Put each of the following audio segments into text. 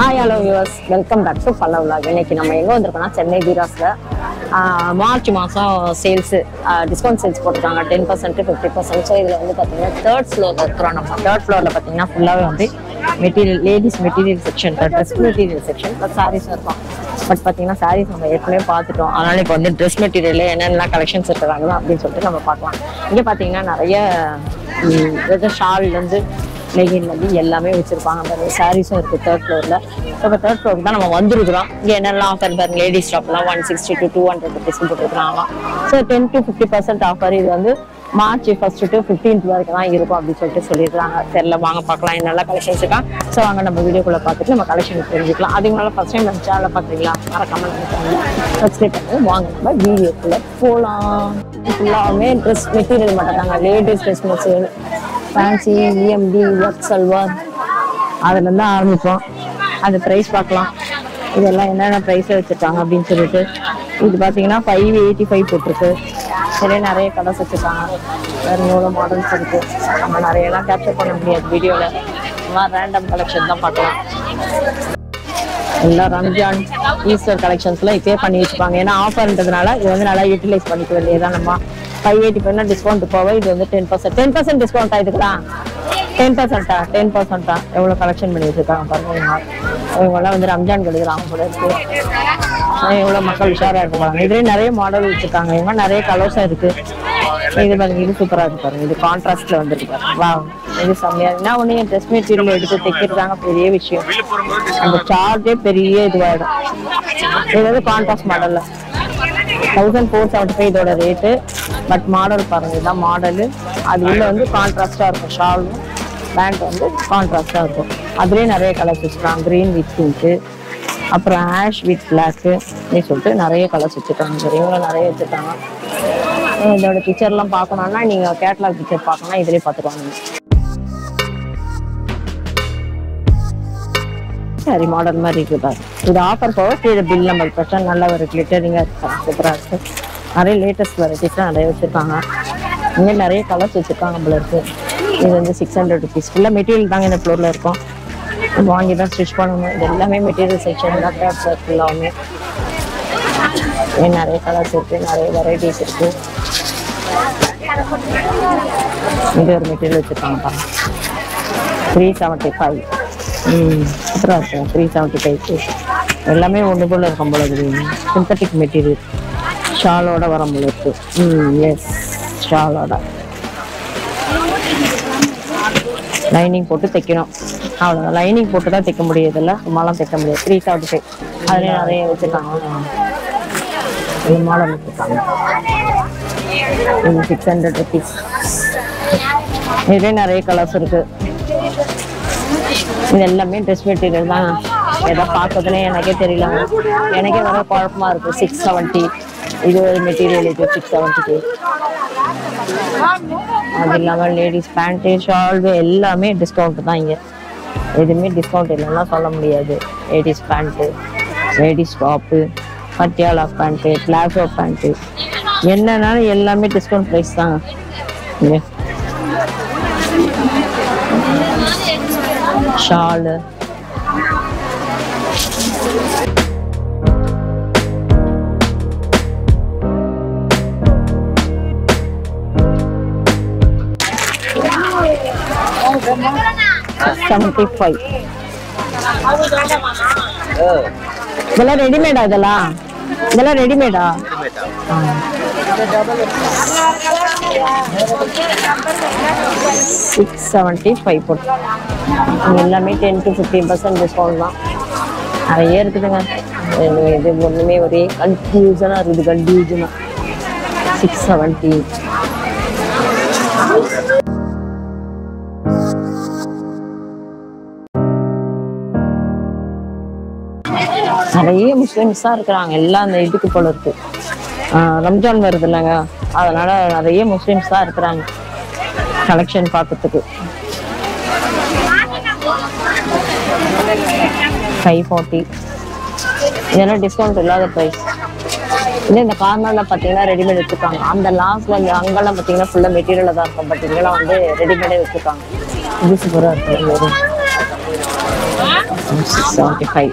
Hello viewers, welcome back to Pallav vlog. இன்னைக்கு நம்ம எங்கே வந்திருக்கோம்னா சென்னை பீராஸில் மார்ச் மாதம் சேல்ஸு டிஸ்கவுண்ட் சேல்ஸ் போட்டிருக்காங்க 10% to 50%. ஸோ இதில் வந்து பார்த்தீங்கன்னா தேர்ட் ஃப்ளோரில் இருக்கிறோம். நம்ம தேர்ட் ஃப்ளோரில் பார்த்தீங்கன்னா ஃபுல்லாகவே வந்து material, ladies material section, dress material section plus சாரீஸும் இருக்கும். பட் பார்த்தீங்கன்னா சாரீஸ் நம்ம ஏற்கனவே பார்த்துட்டோம். அதனால் இப்போ வந்து ட்ரெஸ் மெட்டீரியல் என்னென்னலாம் கலெக்ஷன்ஸ் இருக்கிறாங்களோ அப்படின்னு சொல்லிட்டு நம்ம பார்க்கலாம். இங்கே பார்த்தீங்கன்னா நிறைய ஷால்லேருந்து லெகின்லேருந்து எல்லாமே வச்சுருப்பாங்க. பாருங்க சாரீஸும் இருக்குது தேர்ட் ஃப்ளோரில். ஸோ இப்போ தேர்ட் ஃப்ளோருக்கு தான் நம்ம வந்துருக்குறோம். இங்கே என்னெல்லாம் ஆஃபர் பாருங்க, லேடிஸ் ஷாப்லாம் 160 to 200 rupees போட்டுருக்குறாங்க. So 10 to 50% offer. இது வந்து மார்ச் 1st to 15th வரைக்கும் தான் இருக்கும் அப்படின்னு சொல்லிட்டு சொல்லியிருக்காங்க. தெரியல, வாங்க பார்க்கலாம் என்னெல்லாம் கலெக்ஷன்ஸ் இருக்கா. ஸோ வாங்க நம்ம வீடியோக்குள்ளே பார்த்துட்டு நம்ம கலெக்ஷன் தெரிஞ்சுக்கலாம். அதுக்கு மேலே ஃபஸ்ட் டைம் நம்ம சேனலில் பார்த்துக்கலாம், மறக்காம நம்ம சப்ஸ்கிரைப் பண்ணி வாங்க நம்ம வீடியோக்குள்ளே போகலாம். ஃபுல்லாகவே ட்ரெஸ் மெட்டீரியல் மட்டும் தாங்க, ladies dress material, fancy, EMD, work salwar அதுலேருந்து ஆரம்பிப்போம். அது ப்ரைஸ் பார்க்கலாம். இதெல்லாம் என்னென்ன ப்ரைஸில் வச்சுருக்காங்க அப்படின்னு சொல்லிட்டு. இது பார்த்தீங்கன்னா 585 போட்டிருக்கு. சரி, நிறைய கலர்ஸ் வச்சுருக்காங்க. வேறு எவ்வளோ மாடல்ஸ் இருக்குது. நம்ம நிறையெல்லாம் கேப்சர் பண்ண முடியாது வீடியோவில். ரேண்டம் கலெக்ஷன் தான் பார்க்கலாம். எல்லாம் ரம்ஜான், ஈஸ்டர் கலெக்ஷன்ஸ்லாம் இப்போயே பண்ணி வச்சுப்பாங்க. ஏன்னா ஆஃபர்ன்றதுனால இது வந்து நல்லா யூட்டிலைஸ் பண்ணிக்க வேண்டியதான். நம்ம 580 டிஸ்கவுண்ட் போக இது வந்து 10% டிஸ்கவுண்ட் ஆகிட்டுக்கலாம். 10% எவ்வளோ கலெக்ஷன் பண்ணி வச்சுருக்காங்க பாருங்க. இவங்கெல்லாம் வந்து ரம்ஜான் கெடுக்கிறாங்க கூட இருக்கு. எவ்வளோ மக்கள் உஷாராக இருப்பாங்க. இதுலேயே நிறைய மாடல் வச்சுருக்காங்க. இவங்க நிறைய கலர்ஸாக இருக்குது. இது பாருங்க, இது சூப்பராக இருக்கு பாருங்க. இது கான்ட்ராஸ்ட்ல வந்துருக்கு பாருங்க. வா, இது செம்மையா. என்ன ஒன்று என் ட்ரெஸ் மெட்டீரியல் எடுத்து தைக்கிறதாங்க பெரிய விஷயம். அந்த சார்ஜே பெரிய இதுவாகிடும். இது வந்து கான்ட்ராஸ்ட் மாடல்ல 1475 இதோட ரேட்டு. பட் மாடல் பாருங்க, இதுதான் மாடலு. அது உள்ள வந்து கான்ட்ராஸ்டா இருக்கும். ஷாலும் பேண்ட் வந்து கான்ட்ராஸ்டா இருக்கும். அதுலேயே நிறைய கலர்ஸ் வச்சுருக்காங்க. க்ரீன் வித் பிங்க்கு, அப்புறம் ஆஷ் வித் பிளாக்கு அப்படின்னு சொல்லிட்டு நிறைய கலர்ஸ் வச்சுருக்காங்க. இவங்களும் நிறைய வச்சுருக்காங்க. இதோட பிக்சர்லாம் பார்க்கணும்னா நீங்கள் கேட்லாக் பிக்சர் பார்க்கணும்னா இதிலே பார்த்துருவாங்க. சரி, மாடல் மாதிரி இருக்குது பாரு. இது ஆஃபர் போக கீழே பில் நம்பர் பிரச்சனை நல்ல ஒரு கிளிட்டரிங்காக இருக்காங்க. சூப்பராக இருக்குது. நிறைய லேட்டஸ்ட் வெரைட்டிஸ்லாம் நிறைய வச்சுருக்காங்க. இங்கே நிறைய கலர்ஸ் வச்சுருக்காங்க போல இருக்குது. இது வந்து 600 rupees. ஃபுல்லாக மெட்டீரியல் தாங்க இந்த ஃப்ளோரில் இருக்கும். வாங்கி தான் ஸ்டிச் பண்ணணும். இது எல்லாமே மெட்டீரியல் செக்ஷன் தான். தேர்ட் ஃப்ளோர் ஃபுல்லாகவுமே நிறைய கலர்ஸ் இருக்குது, நிறைய வெரைட்டிஸ் இருக்குது. இது ஒரு மெட்டீரியல் வச்சுருக்காங்க பாருங்க. 375. சூப்பராக இருக்கும். 375 எல்லாமே ஒன்று போல் இருக்கும் போல இருக்குது. சிந்தட்டிக் மெட்டீரியல் ஷாலோட வரும் போல இருக்கு. எஸ், ஷாலோட லைனிங் போட்டு தைக்கணும். அவ்வளோதான், லைனிங் போட்டு தான் தைக்க முடியுதுல்ல, சும்மாலாம் தைக்க முடியாது. 375 அதுலேயே நிறைய வச்சுருக்காங்க. இது மாடல் வச்சுருக்காங்க. இது 600 rupees. இதுலேயே நிறைய கலர்ஸ் இருக்குது. இது எல்லாமே ட்ரெஸ் மெட்டீரியல் தான். எதை பார்க்கறதுனே எனக்கே தெரியல. எனக்கே வர குழப்பமா இருக்குது. 670 இது ஒரு மெட்டீரியல். இது 670. அது இல்லாமல் லேடிஸ் பேண்ட்டு, ஷால்வு எல்லாமே டிஸ்கவுண்ட் தான். இங்கே எதுவுமே டிஸ்கவுண்ட் இல்லைன்னா சொல்ல முடியாது. Ladies pant, ladies top, Patiala pant, palazzo pant, என்னன்னாலும் எல்லாமே டிஸ்கவுண்ட் ப்ரைஸ் தாங்க. இங்கே ஷாலு, $75. இதெல்லாம் ரெடிமேடா? இதெல்லாம் ரெடிமேடா? 675 போட்டு எல்லாமே 10 to 15% டிஸ்கவுண்ட் தான். நிறைய இருக்குதுங்க. இது ஒன்றுமே ஒரே கன்ஃபியூஷனாக இருக்குது. கன்ஃபியூஷனாக 670. நிறைய முஸ்லிம்ஸாக இருக்கிறாங்க. எல்லாம் அந்த இதுக்கு போல இருக்கு. ரம்ஜான் வருது இல்லைங்க, அதனால நிறைய முஸ்லிம்ஸ் தான் இருக்கிறாங்க கலெக்ஷன் பார்க்கறதுக்கு. 540 இதெல்லாம் டிஸ்கவுண்ட் இல்லாத ப்ரைஸ். இந்த கார்னர்ல பார்த்தீங்கன்னா ரெடிமேட் வச்சுருக்காங்க. அந்த லாஸ்ட்ல அங்கெல்லாம் பார்த்தீங்கன்னா ஃபுல்லாக மெட்டீரியலாக தான் இருக்கும். பட் இங்கெல்லாம் வந்து ரெடிமேடே வச்சுருக்காங்க. இது சூப்பராக இருக்கும். 675.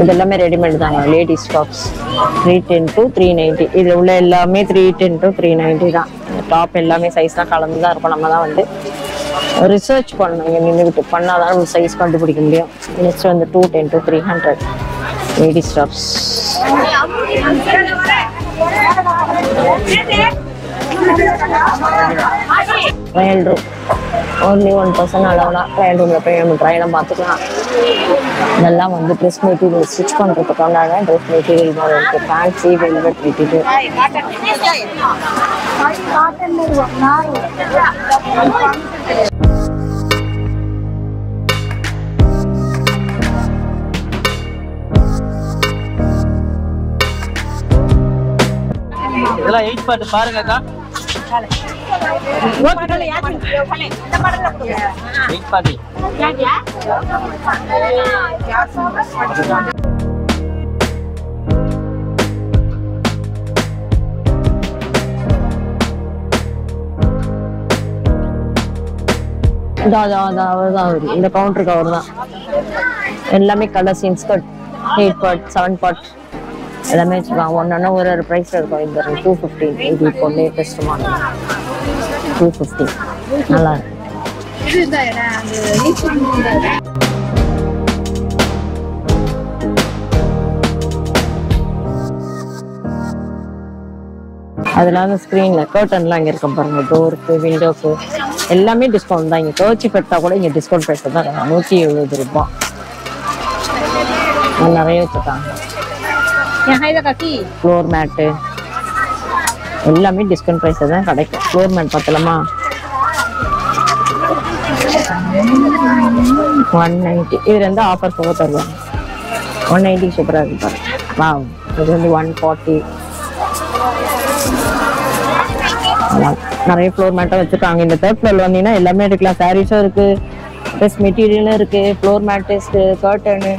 இதெல்லாமே ரெடிமேட் தாங்க. Ladies tops 310 to 390. இது உள்ள எல்லாமே 310 to 390 தான். டாப் எல்லாமே சைஸ்லாம் கலந்து தான் இருக்கும். நம்ம தான் வந்து ரிசர்ச் பண்ணணும். இங்கே நின்றுக்கிட்டு பண்ணால் தான் நம்ம சைஸ் கண்டுபிடிக்க முடியும். நெக்ஸ்ட் வந்து 210 to 300 ladies tops. Trial room only 1% அளவுனா ட்ரையல் ரூமில் போய் நம்ம ட்ரையெல்லாம் பார்த்துக்கலாம். இதெல்லாம் வந்து ட்ரெஸ் மெட்டீரியல் ஸ்டிச் பண்ணுறதுக்கான ட்ரெஸ் மெட்டீரியல் மாதிரி இருக்குது. Fancy velvet material. இதெல்லாம் 8 பார்ட் பாருங்கக்கா. 8 பார்ட். இந்த கவுண்டருக்கு அவர் தான். எல்லாமே கலர்ஸ் இன்ஸ்கர்ட் 8 பார்ட் 7 பார்ட் எல்லாமே வச்சுக்கலாம். ஒன்னா ஒரு ப்ரைஸ்ல இருக்கும். இந்த 250. இது இப்போ லேட்டஸ்ட் மாடல் 250. நல்லா இருக்கு. அதனால ஸ்க்ரீன்ல கர்டன்லாம் இங்கே இருக்கும் பாருங்க. டோருக்கு விண்டோக்கு எல்லாமே டிஸ்கவுண்ட் தான். இங்கே கர்ச்சி பெட்டா கூட இங்கே டிஸ்கவுண்ட் ப்ரைஸ் தான் 170 ரூபாய். நிறைய வச்சுருக்காங்க. ஃப்ளோர் மேட்டு எல்லாமே டிஸ்கவுண்ட் ப்ரைஸ் தான் கிடைக்கும். ஃப்ளோர் மேட் பார்த்தலாமா 190. இது வந்து ஆஃபர் போக தருவாங்க. 190 சூப்பராக இருக்கு பாருங்க. வாவ். இது வந்து 140. நிறைய ஃப்ளோர் மேட்டும் வச்சுருக்காங்க. இந்த தேர்ட் ஃப்ளோர்ல வந்தீங்கன்னா எல்லாமே எடுக்கலாம். சாரீஸும் இருக்கு, ட்ரெஸ் மெட்டீரியலும் இருக்கு, ஃப்ளோர் மேட்டு, கர்டனு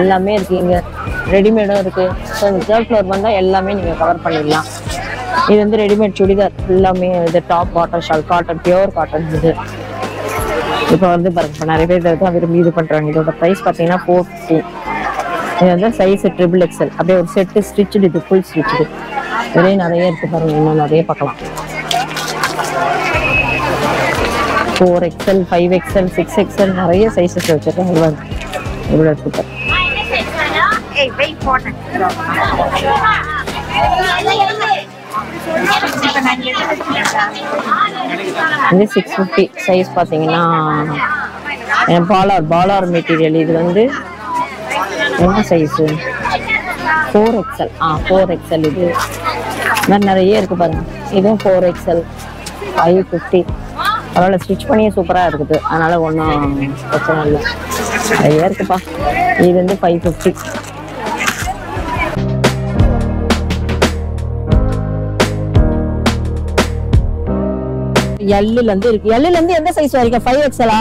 எல்லாமே இருக்கு. இங்கே ரெடிமேடும் இருக்கு. ஸோ இந்த தேர்ட் ஃப்ளோர் வந்தால் எல்லாமே நீங்கள் கவர் பண்ணிடலாம். இது வந்து ரெடிமேட் சுடிதார் எல்லாமே. இது top bottom shawl cotton pure cotton. இது இப்போ வந்து பாருங்க, இப்போ நிறைய பேர் தான் விரும்பி இது பண்ணுறாங்க. இதோட ப்ரைஸ் பார்த்தீங்கன்னா 450. இது வந்து சைஸ் XXL. அப்படியே ஒரு செட்டு ஸ்டிச்சு. இது ஃபுல் ஸ்டிச்சு. இதே நிறைய இருக்கு பாருங்க. இன்னும் நிறைய பார்க்கலாம். 4XL 5XL 6XL நிறைய சைஸஸ் வச்சிருக்கேன். இவ்வளோ இருக்கு. இது 650 சைஸ் பார்த்தீங்கன்னா பாலார் மெட்டீரியல். இது வந்து என்ன சைஸு 4XL. 4XL. இது நிறைய இருக்கு பாருங்க. இதுவும் 4XL 550. அதனால ஸ்டிச் பண்ணியே சூப்பராக இருக்குது. அதனால ஒன்றும் பிரச்சனை இல்லை. நிறைய இருக்குப்பா. இது வந்து 550. எல்லுலேருந்து இருக்கு. எல்லுலேருந்து எந்த சைஸ் வரைக்கும்? 5XL.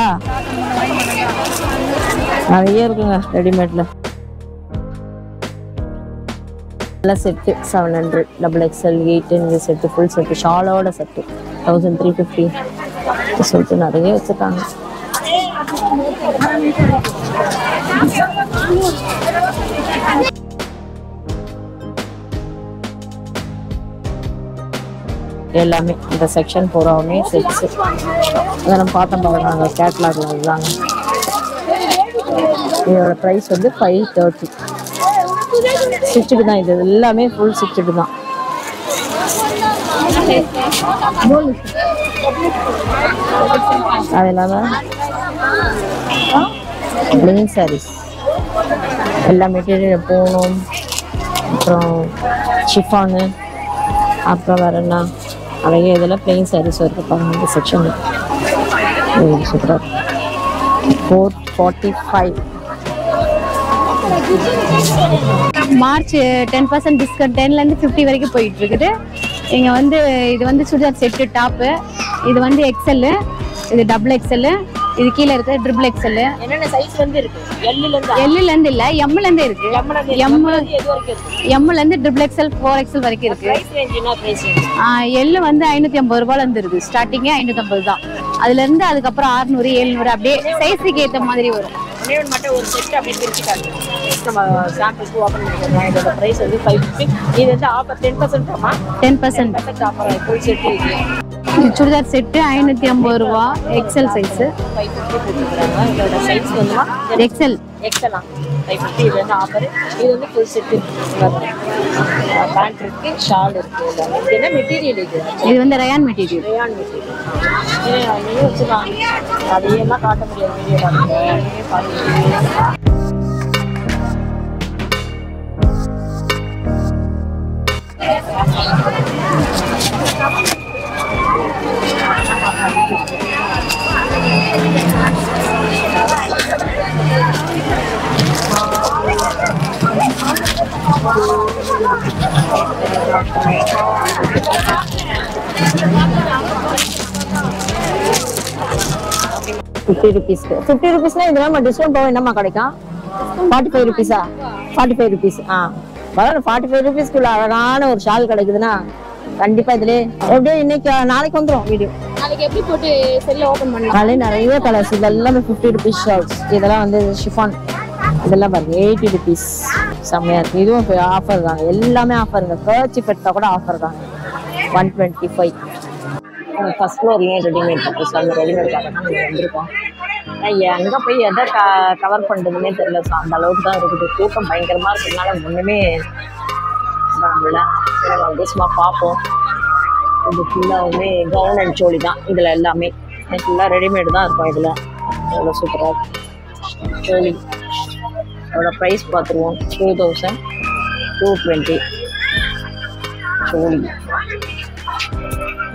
நிறைய இருக்குங்க ரெடிமேட்ல. Set 700. XXL 8 set full set ஷாலோட செட்டு 1350 சொல்லிட்டு நிறைய வச்சுருக்காங்க. எல்லாமே இந்த செக்ஷன் பூராவுமே செட்ஸ். அதெல்லாம் பார்த்தோம் பாருங்க கேட்லாக்ல. அதுதாங்க. இதோட ப்ரைஸ் வந்து 530. ஸ்டிச்சுக்கு தான். இது எல்லாமே ஃபுல் ஸ்டிச்சுக்கு தான். அது இல்லாமல் பிளெயின் சாரீஸ் எல்லா மெட்டீரியல் போகணும். அப்புறம் ஷிஃபானு, அப்புறம் வேற என்ன நிறைய இதில் பிளெயின் சாரீஸ் இருக்கு பாருங்க. இந்த செக்ஷன் சூப்பராக 445. மார்ச் 10% டிஸ்கவுண்ட் 10லேருந்து 50 வரைக்கும் போயிட்டு இருக்குது. இங்கே வந்து இது வந்து சுடிதார் செட்டு டாப்பு. இது வந்து XL, இது XXL, இது கீழே இருக்கு ட்ரிபிள் எக்ஸ்எல். என்னென்ன சைஸ் வந்து இருக்கு? எல்லுல இருந்து இல்ல எம்ல இருந்து இருக்கு. எம்ல இருந்து ட்ரிபிள் எக்ஸ்எல் 4XL வரைக்கும் இருக்கு. பிரைஸ் ரேஞ்ச் என்ன பிரைஸ் ரேஞ்ச்? எல்லு வந்து 550 ரூபாயில இருந்து இருக்கு. ஸ்டார்டிங்கே 550 தான். அதுல இருந்து அதுக்கப்புறம் 600 700 அப்படியே சைஸுக்கு ஏத்த மாதிரி வரும். ஒரே மட்டும் ஒரு செட் அப்படியே பிரிச்சுட்டாங்க. நம்ம சாம்பிளுக்கு ஓபன் பண்ணிக்கலாம். இதோட பிரைஸ் வந்து 550. இது வந்து ஆஃபர் 10% ஆமா? 10% ஆஃபர் ஃபுல் செட் இருக்கு. இது சுடிதார் செட்டு 550 ரூபா. எக்ஸ்எல் சைஸ் 550 போட்டுக்கிறாங்க. இதோட சைஸ் வந்துமா எக்ஸ்எல் எக்ஸ்எல் 550. இது வந்து ஆஃபர். இது வந்து ஃபுல் செட் பேண்ட் இருக்கு, ஷால் இருக்கு. இது என்ன மெட்டீரியல் இது? இது வந்து ரயான் மெட்டீரியல். Rayon material. இது வச்சுக்கலாம். அதையெல்லாம் காட்ட முடியாது வீடியோ பார்த்து. ₹50 ₹50 இதெல்லாம் டிஸ்கவுண்ட் போக என்னமா கிடைக்கும்? 45 ரூபீஸா? 45 ரூபீஸ். பரவாயில்ல. 45 ரூபீஸ்க்குள்ள அழகான ஒரு ஷால் கிடைக்குதுன்னா கண்டிப்பா இதுல எப்படியும் இன்னைக்கு நாளைக்கு வந்துடும் வீடியோ. நாளைக்கு எப்படி போட்டு செல்ல ஓபன் பண்ணலாம்? நாளைக்கு நிறைய கலர்ஸ். இதெல்லாம் 50 ரூபீஸ் ஷால்ஸ். இதெல்லாம் வந்து ஷிஃபான். இதெல்லாம் பாருங்க 80 ரூபீஸ். செம்மையா இருக்கு. இதுவும் ஆஃபர் தான். எல்லாமே ஆஃபருங்க. கர்ச்சீஃப் எடுத்தா கூட ஆஃபர் தான். 125. ஃபர்ஸ்ட் ஃப்ளோர்லயும் ரெடிமேட் பர்பஸ். அந்த ரெடிமேட்காக தான் இங்கே வந்திருக்கோம். எங்கே போய் எதை கவர் பண்ணுறதுன்னே தெரியல. ஸோ அந்த அளவுக்கு தான் இருக்குது. கூட்டம் பயங்கரமாக இருக்கிறதுனால ஒன்றுமே நம்மள வந்து சும்மா பார்ப்போம். இது ஃபுல்லாகவுமே கவுன் அண்ட் சோலி தான். இதில் எல்லாமே ஃபுல்லாக ரெடிமேடு தான் இருக்கும். இதில் எவ்வளோ சூப்பராக இருக்கும் சோலி. அதோட ப்ரைஸ் பார்த்துருவோம். 2220 சோலி.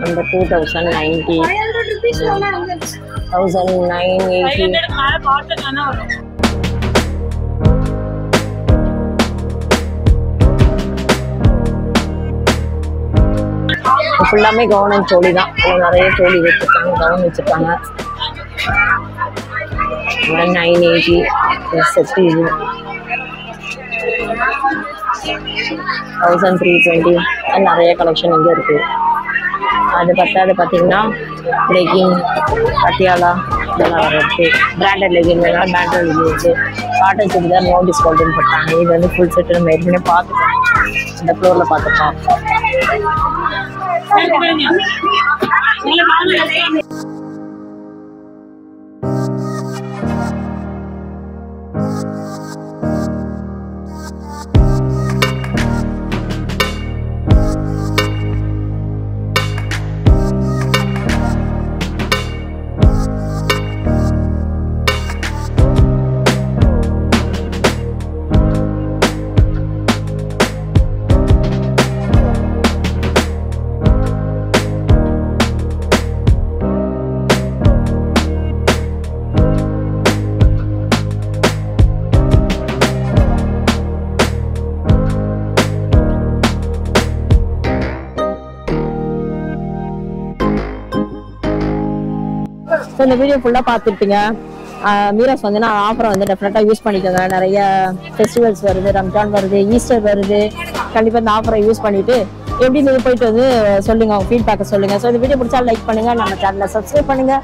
அந்த 2090 1980. ஃபுல்லாமே கவுன் அண்ட் சோலி தான். நிறைய சோலி வச்சிருக்காங்க, கவுன் வச்சிருக்காங்க. 980 செட். இது 1320. நிறைய கலெக்ஷன் இங்கே இருக்கு. அது பத்தாது பார்த்தீங்கன்னா லெகின், பட்டியாலா இதெல்லாம் இருக்கு. பிராண்டட் லெகின் வேணாலும் பிராண்டட் லெகின் இருக்குது. காட்டன் சுடிதார் நோ டிஸ்கவுண்ட்னு போட்டாங்க. இது வந்து ஃபுல் செட்டு நம்ம ஏற்கனவே பார்த்துட்டோம். இந்த ஃப்ளோரில் பார்த்துட்டோம். இந்த வீடியோ ஃபுல்லாக பார்த்துருப்பீங்க. மீராஸ் வந்து நான் ஆஃபரை வந்து டெஃபினட்டாக யூஸ் பண்ணிக்கோங்க. நிறைய ஃபெஸ்டிவல்ஸ் வருது, ரம்ஜான் வருது, ஈஸ்டர் வருது. கண்டிப்பாக இந்த ஆஃபரை யூஸ் பண்ணிவிட்டு எப்படி நீங்கள் போயிட்டு வந்து சொல்லுங்கள், ஃபீட்பேக்கை சொல்லுங்கள். ஸோ இந்த வீடியோ பிடிச்சா லைக் பண்ணுங்கள், நம்ம சேனலை சப்ஸ்கிரைப் பண்ணுங்கள்.